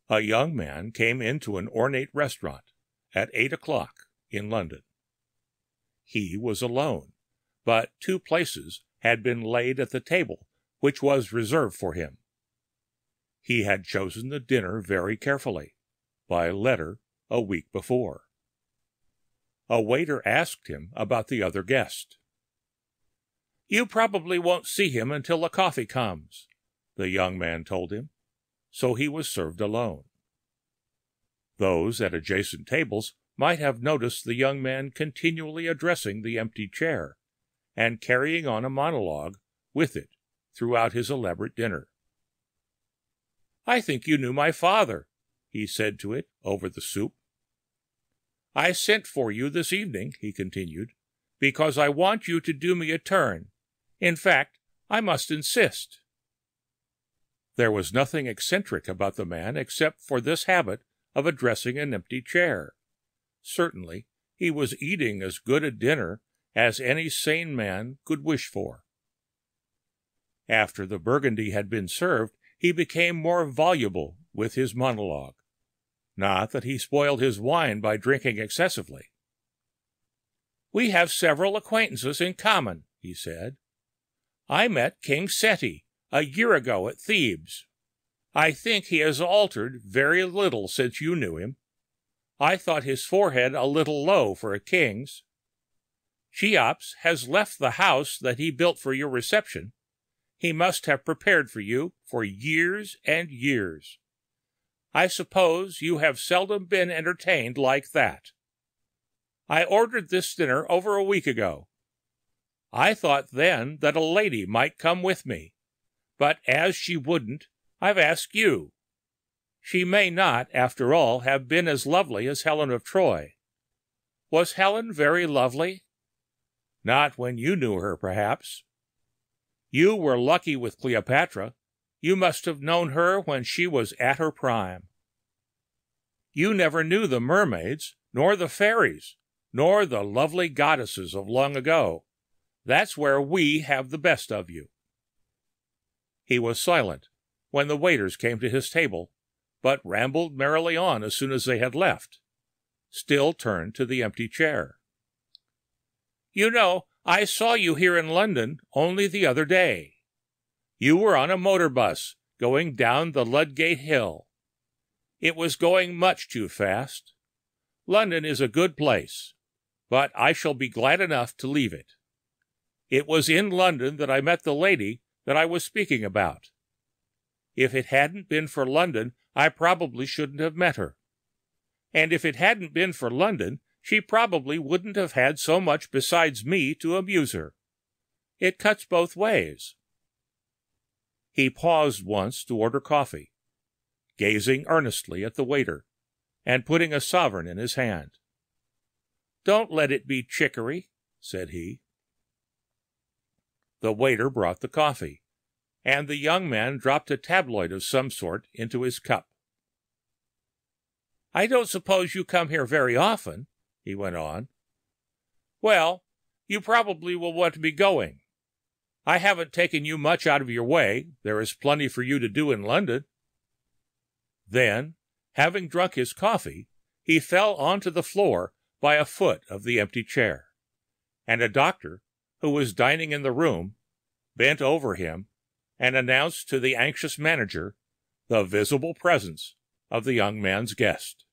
A young man came into an ornate restaurant at 8 o'clock in London. He was alone, but 2 places had been laid at the table which was reserved for him. He had chosen the dinner very carefully, by letter a week before. A waiter asked him about the other guest. "You probably won't see him until the coffee comes," the young man told him, so he was served alone. Those at adjacent tables might have noticed the young man continually addressing the empty chair, and carrying on a monologue with it throughout his elaborate dinner. "I think you knew my father," he said to it over the soup. "I sent for you this evening," he continued, "because I want you to do me a turn. In fact, I must insist." There was nothing eccentric about the man except for this habit of addressing an empty chair. Certainly, he was eating as good a dinner as any sane man could wish for. After the Burgundy had been served, he became more voluble with his monologue. Not that he spoiled his wine by drinking excessively. "We have several acquaintances in common," he said. "I met King Seti a year ago at Thebes. I think he has altered very little since you knew him. I thought his forehead a little low for a king's. Cheops has left the house that he built for your reception. He must have prepared for you for years and years. I suppose you have seldom been entertained like that. I ordered this dinner over a week ago. I thought then that a lady might come with me, but as she wouldn't, I've asked you. She may not, after all, have been as lovely as Helen of Troy. Was Helen very lovely? Not when you knew her, perhaps. You were lucky with Cleopatra. You must have known her when she was at her prime. You never knew the mermaids, nor the fairies, nor the lovely goddesses of long ago. That's where we have the best of you." He was silent when the waiters came to his table, but rambled merrily on as soon as they had left, still turned to the empty chair. "You know, I saw you here in London only the other day. You were on a motor bus going down the Ludgate Hill. It was going much too fast. London is a good place, but I shall be glad enough to leave it. It was in London that I met the lady that I was speaking about. If it hadn't been for London, I probably shouldn't have met her. And if it hadn't been for London, she probably wouldn't have had so much besides me to amuse her. It cuts both ways." He paused once to order coffee, gazing earnestly at the waiter, and putting a sovereign in his hand. "Don't let it be chicory," said he. The waiter brought the coffee, and the young man dropped a tabloid of some sort into his cup. "I don't suppose you come here very often," he went on. "Well, you probably will want to be going. I haven't taken you much out of your way. There is plenty for you to do in London." Then, having drunk his coffee, he fell onto the floor by a foot of the empty chair, and a doctor, who was dining in the room, bent over him and announced to the anxious manager the visible presence of the young man's guest.